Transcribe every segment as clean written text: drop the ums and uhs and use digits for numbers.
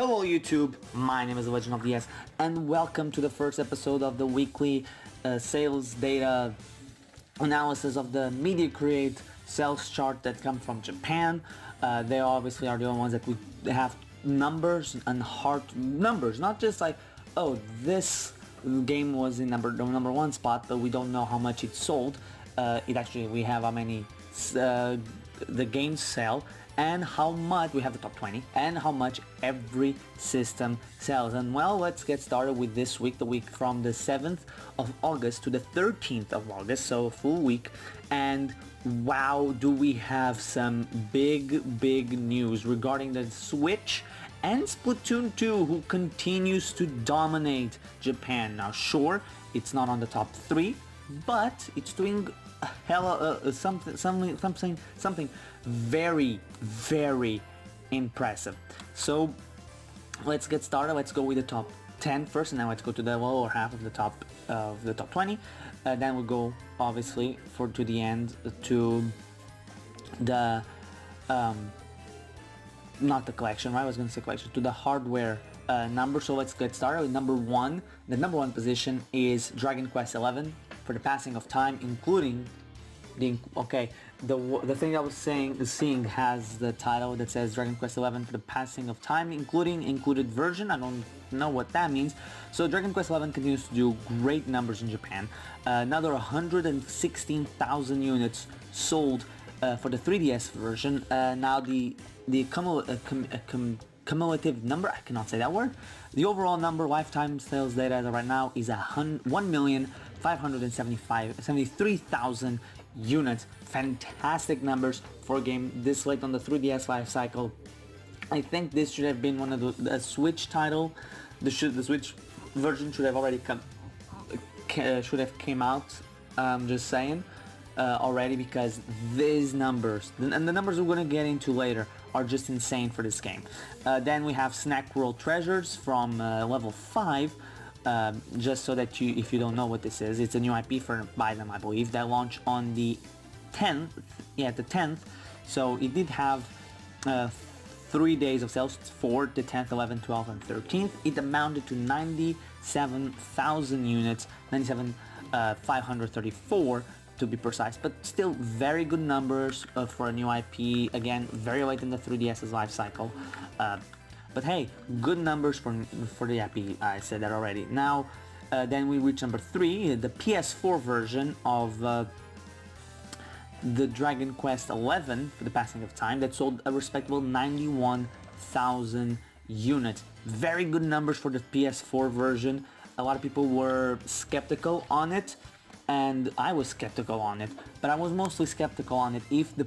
Hello YouTube, my name is The Legend of DS and welcome to the first episode of the weekly sales data analysis of the MediaCreate sales chart that come from Japan. They obviously are the only ones that we have numbers and hard numbers, not just like, oh, this game was in number one spot, but we don't know how much it sold. We have how many the games sell and how much we have the top 20 and how much every system sells. And well, let's get started with this week, the week from the 7th of August to the 13th of August, so a full week. And wow, do we have some big news regarding the Switch and Splatoon 2, who continues to dominate Japan. Now sure, it's not on the top 3, but it's doing something very impressive. So let's get started. Let's go with the top 10 first, and then let's go to the lower half of the top 20. Then we'll go obviously to the end to the not the collection, right? I was going to say collection, to the hardware number. So let's get started with number one. The number one position is Dragon Quest XI for the passing of time, including the thing I was seeing has the title that says Dragon Quest XI for the passing of time, including included version. I don't know what that means. So Dragon Quest XI continues to do great numbers in Japan. Another 116,000 units sold for the 3DS version. Now the cumulative number, I cannot say that word. The overall number, lifetime sales data as of right now, is 1,573,000 units. Fantastic numbers for a game this late on the 3DS life cycle. I think this should have been one of the Switch title. The Switch version should have already came out. Just saying. Already, because these numbers and the numbers we're going to get into later are just insane for this game. Then we have Snack World Treasures from level 5. Just so that if you don't know what this is, it's a new IP by them, I believe, that launched on the 10th. Yeah, the 10th. So it did have 3 days of sales for the 10th, 11th, 12th, and 13th. It amounted to 97,000 units, 97,534 to be precise, but still very good numbers for a new IP. Again, very late in the 3DS's life cycle. But hey, good numbers for the IP, I said that already. Now, then we reach number 3, the PS4 version of the Dragon Quest XI for the passing of time, that sold a respectable 91,000 units. Very good numbers for the PS4 version. A lot of people were skeptical on it, and I was skeptical on it, but I was mostly skeptical on it if the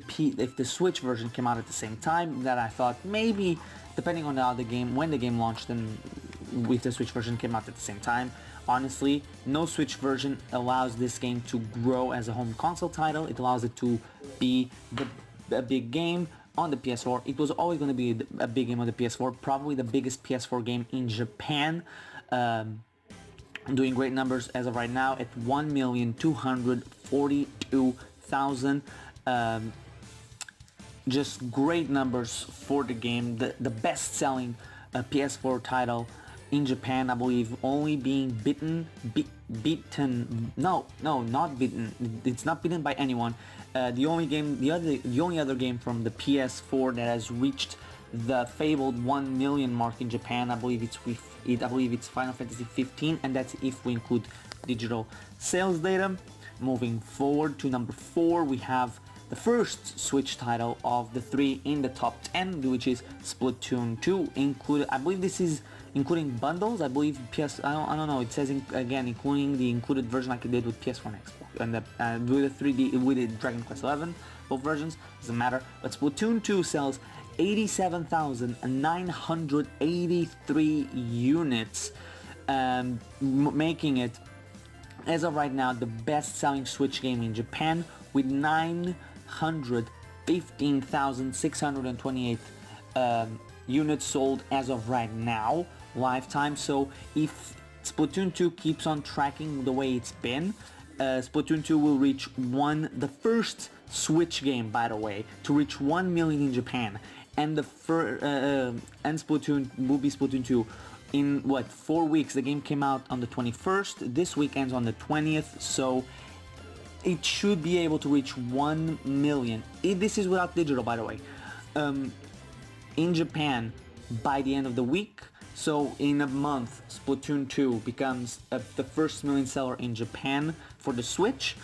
Switch version came out at the same time. That I thought maybe, depending on when the game launched, and if the Switch version came out at the same time. Honestly, no Switch version allows this game to grow as a home console title. It allows it to be a big game on the PS4. It was always going to be a big game on the PS4, probably the biggest PS4 game in Japan. Doing great numbers as of right now at 1,242,000. Just great numbers for the game. The best-selling PS4 title in Japan, I believe, only being beaten. No, not beaten. It's not beaten by anyone. The only other game from the PS4 that has reached the fabled 1 million mark in Japan, I believe it's Final Fantasy 15, and that's if we include digital sales data. Moving forward to number 4, we have the first Switch title of the 3 in the top 10, which is Splatoon 2. I believe this is including bundles. I believe I don't know. It says again including the included version, like it did with PS1 and Xbox, and with the 3D with the Dragon Quest XI. Both versions, doesn't matter. But Splatoon 2 sells 87,983 units, making it, as of right now, the best-selling Switch game in Japan, with 915,628 units sold as of right now, lifetime. So if Splatoon 2 keeps on tracking the way it's been, Splatoon 2 will reach the first Switch game, by the way, to reach 1 million in Japan. and and Splatoon will be Splatoon 2 in what, 4 weeks. The game came out on the 21st. This week ends on the 20th, so it should be able to reach 1 million. This is without digital, by the way. In Japan by the end of the week. So in a month, Splatoon 2 becomes the first million seller in Japan for the Switch,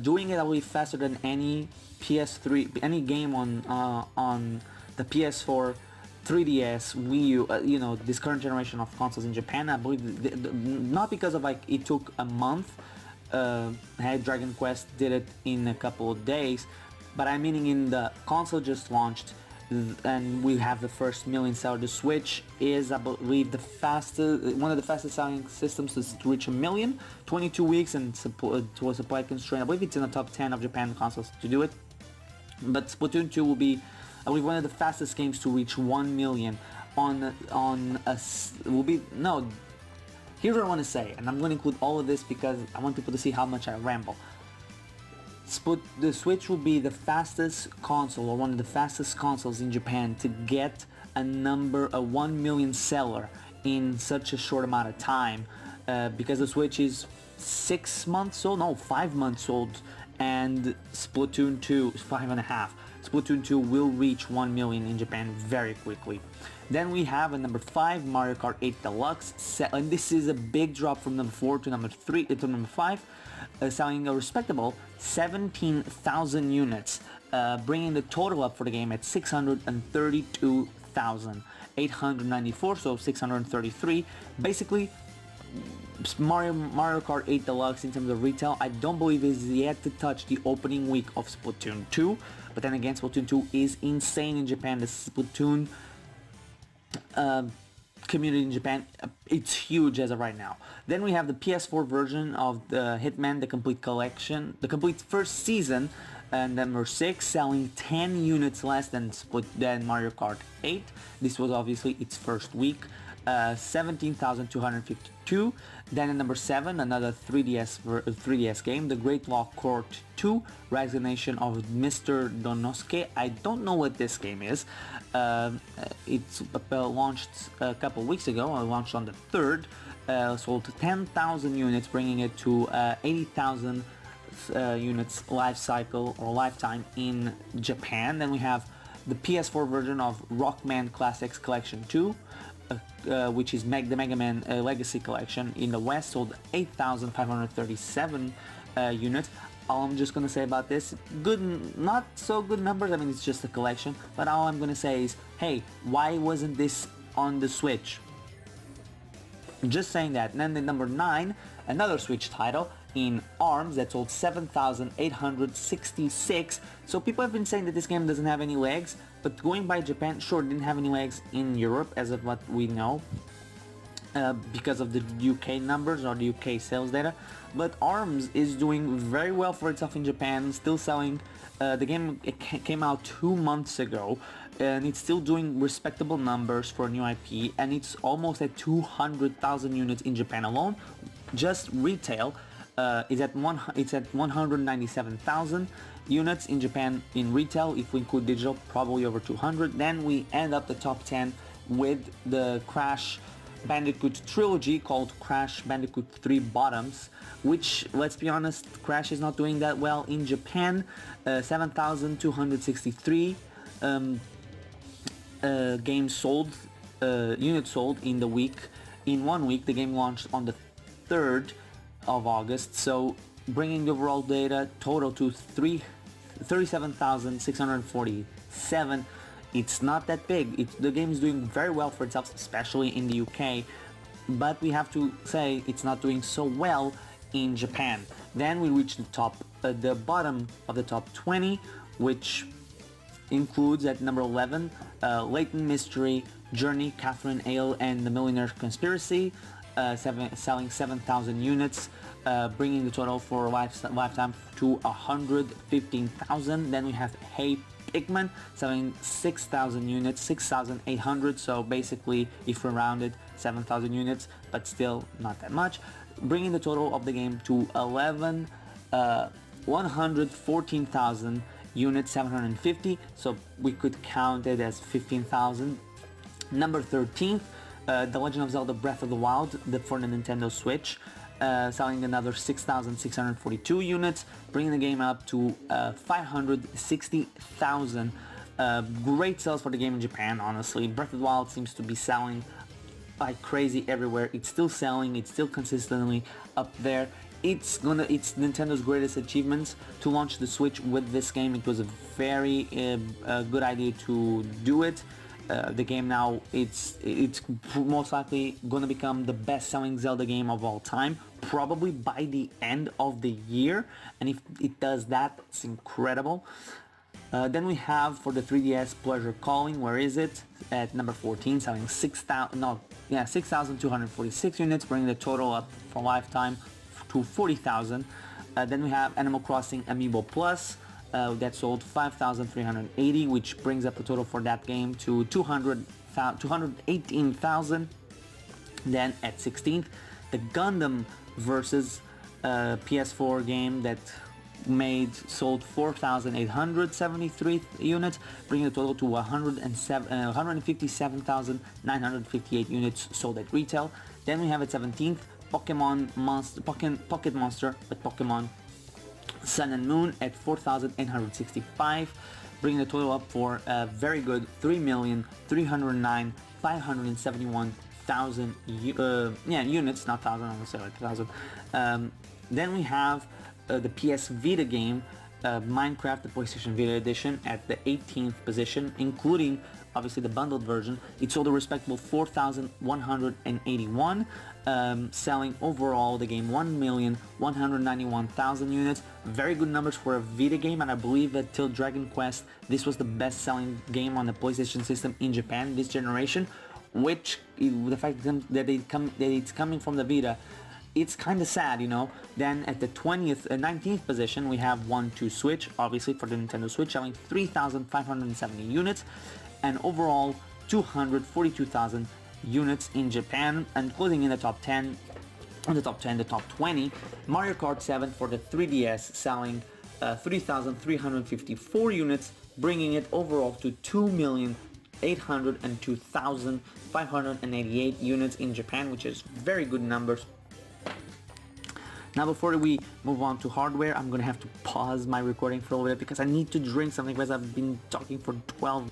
doing it, I believe, faster than any PS3, any game on the PS4, 3DS, Wii U, this current generation of consoles in Japan. I believe, not because of like it took a month. Dragon Quest did it in a couple of days, but I'm meaning in the console just launched, and we have the first million seller. The Switch is, I believe, one of the fastest selling systems to reach 1 million. 22 weeks and to a supply constraint. I believe it's in the top 10 of Japan consoles to do it. But Splatoon 2 will be, I believe, one of the fastest games to reach 1 million Here's what I want to say, and I'm going to include all of this because I want people to see how much I ramble. The Switch will be the fastest console, or one of the fastest consoles in Japan, to get a 1 million seller in such a short amount of time, because the Switch is 5 months old, and Splatoon 2 is 5.5. Splatoon 2 will reach 1 million in Japan very quickly. Then we have a number 5, Mario Kart 8 Deluxe, and this is a big drop from number 4 to number 5, selling a respectable 17,000 units, bringing the total up for the game at 632,894, so 633. Basically, Mario Kart 8 Deluxe, in terms of retail, I don't believe is yet to touch the opening week of Splatoon 2, but then again, Splatoon 2 is insane in Japan. The Splatoon community in Japan, it's huge as of right now. Then we have the PS4 version of the Hitman, the complete collection, the complete first season, and number 6, selling 10 units less than Mario Kart 8. This was obviously its first week. 17,252. Then at number 7, another 3DS game, The Great Law Court 2, Resignation of Mr. Donosuke. I don't know what this game is. It's launched a couple weeks ago. It launched on the 3rd. Sold 10,000 units, bringing it to 80,000 units life cycle or lifetime in Japan. Then we have the PS4 version of Rockman Classics Collection 2, which is the Mega Man Legacy Collection in the West, sold 8,537 units. All I'm just gonna say about this, not so good numbers. I mean, it's just a collection, but all I'm gonna say is, hey, why wasn't this on the Switch? Just saying that. And then the number 9, another Switch title in ARMS that sold 7,866. So people have been saying that this game doesn't have any legs, but going by Japan, sure, it didn't have any legs in Europe, as of what we know, because of the UK numbers or the UK sales data. But ARMS is doing very well for itself in Japan, still selling. The game came out 2 months ago, and it's still doing respectable numbers for a new IP, and it's almost at 200,000 units in Japan alone. Just retail is at 197,000 units in Japan in retail. If we include digital, probably over 200. Then we end up the top 10 with the Crash Bandicoot trilogy called Crash Bandicoot 3 Bottoms, which, let's be honest, Crash is not doing that well in Japan. 7,263 games sold, units sold in the week. In 1 week, the game launched on the 3rd of August, so bringing the overall data total to 37,647. It's not that big. The game is doing very well for itself, especially in the UK, but we have to say it's not doing so well in Japan. Then we reach the bottom of the top 20, which includes at number 11, Latent Mystery, Journey, Catherine Ale, and the Millionaire Conspiracy, selling 7,000 units, bringing the total for lifetime to 115,000. Then we have Hey Pikmin, selling 6,000 units, 6,800, so basically, if we rounded, 7,000 units, but still not that much, bringing the total of the game to 114,000 units 750, so we could count it as 15,000. Number 13th, The Legend of Zelda Breath of the Wild for the Nintendo Switch, selling another 6,642 units, bringing the game up to 560,000. Great sales for the game in Japan, honestly. Breath of the Wild seems to be selling like crazy everywhere. It's still selling, it's still consistently up there. It's Nintendo's greatest achievements to launch the Switch with this game. It was a very good idea to do it. The game now, it's most likely going to become the best-selling Zelda game of all time, probably by the end of the year, and if it does that, it's incredible. Then we have for the 3DS Pleasure Calling, where is it? At number 14, selling 6,246 units, bringing the total up for lifetime to 40,000. Then we have Animal Crossing Amiibo Plus, that sold 5,380, which brings up the total for that game to 218,000. Then at 16th, the Gundam versus PS4 game that sold 4,873 units, bringing the total to 157,958 units sold at retail. Then we have at 17th Pocket Monster, but Pokemon Sun and Moon at 4,865, bringing the total up for a very good 3,309,571 units, not thousand, I'm gonna say like 1,000. Then we have the PS Vita game, Minecraft, the PlayStation Vita edition, at the 18th position, including obviously the bundled version. It sold a respectable 4,181, selling overall the game 1,191,000 units. Very good numbers for a Vita game, and I believe that till Dragon Quest, this was the best-selling game on the PlayStation system in Japan this generation. Which, the fact that it's coming from the Vita, it's kind of sad, you know. Then at the 19th position, we have 1-2 Switch, obviously for the Nintendo Switch, selling 3,570 units, and overall 242,000 units in Japan. And closing in the top 10, the top 20, Mario Kart 7 for the 3DS, selling 3,354 units, bringing it overall to 2,802,588 units in Japan, which is very good numbers. Now, before we move on to hardware, I'm gonna have to pause my recording for a little bit because I need to drink something, because I've been talking for 12.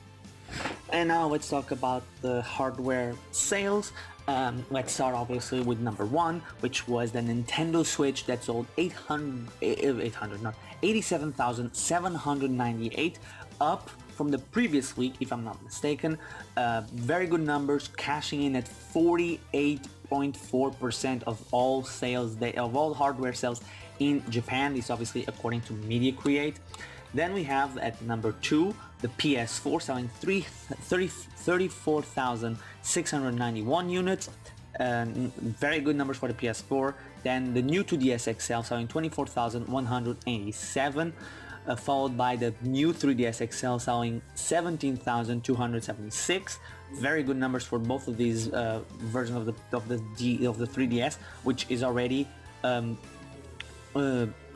And now let's talk about the hardware sales. Let's start obviously with number 1, which was the Nintendo Switch that sold 87,798, up from the previous week, if I'm not mistaken. Very good numbers, cashing in at 48.4% of all sales, of all hardware sales in Japan. This obviously according to Media Create. Then we have at number 2 the PS4, selling 34,691 units. Very good numbers for the PS4. Then the new 2DS XL, selling 24,187. Followed by the new 3DS XL, selling 17,276. Very good numbers for both of these versions of the 3DS, which is already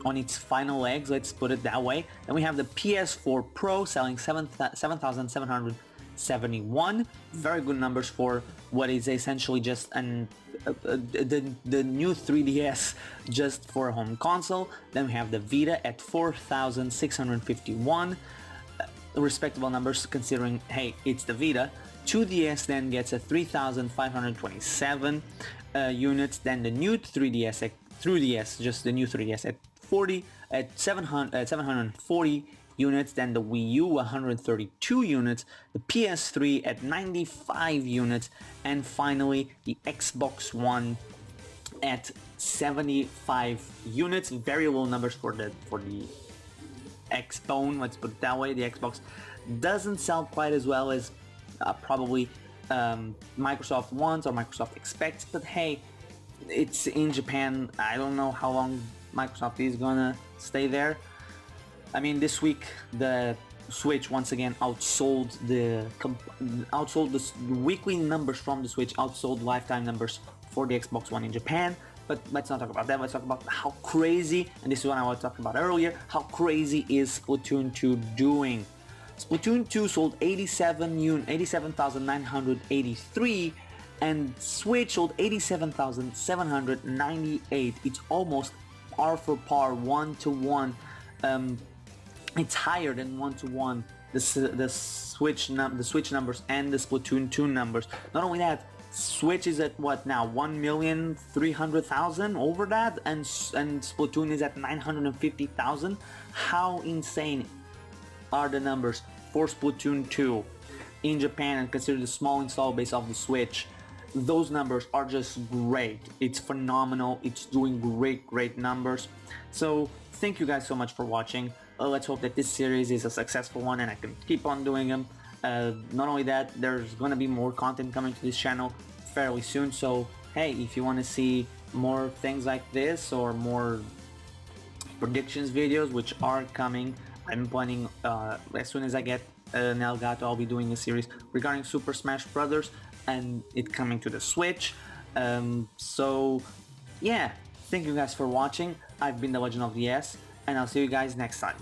on its final legs, let's put it that way. Then we have the PS4 Pro, selling 7,771. Very good numbers for what is essentially just the new 3DS just for a home console. Then we have the Vita at 4,651. Respectable numbers considering, hey, it's the Vita. 2DS then gets a 3,527 units. Then the new 3DS, just the new 3DS at 740 units. Then the Wii U 132 units, the PS3 at 95 units, and finally the Xbox One at 75 units. Very low numbers for the Xbone, let's put it that way. The Xbox doesn't sell quite as well as probably Microsoft wants or Microsoft expects, but hey, it's in Japan. I don't know how long Microsoft is gonna stay there. I mean, this week the Switch once again outsold the weekly numbers from the Switch, outsold lifetime numbers for the Xbox One in Japan. But let's not talk about that. Let's talk about how crazy, and this is what I was talking about earlier, how crazy is Splatoon 2 doing. Splatoon 2 sold 87,983 and Switch sold 87,798. It's almost par for par, 1-to-1. It's higher than 1-to-1. The Switch numbers and the Splatoon 2 numbers. Not only that, Switch is at what now, 1,300,000 over that, and Splatoon is at 950,000. How insane are the numbers for Splatoon 2 in Japan, and consider the small install base of the Switch? Those numbers are just great. It's phenomenal. It's doing great numbers. So thank you guys so much for watching. Let's hope that this series is a successful one and I can keep on doing them. Not only that, there's gonna be more content coming to this channel fairly soon, so hey, if you want to see more things like this or more predictions videos, which are coming, I'm planning as soon as I get an Elgato, I'll be doing a series regarding Super Smash Brothers and it coming to the Switch. So yeah, thank you guys for watching. I've been the Legend of the S, and I'll see you guys next time.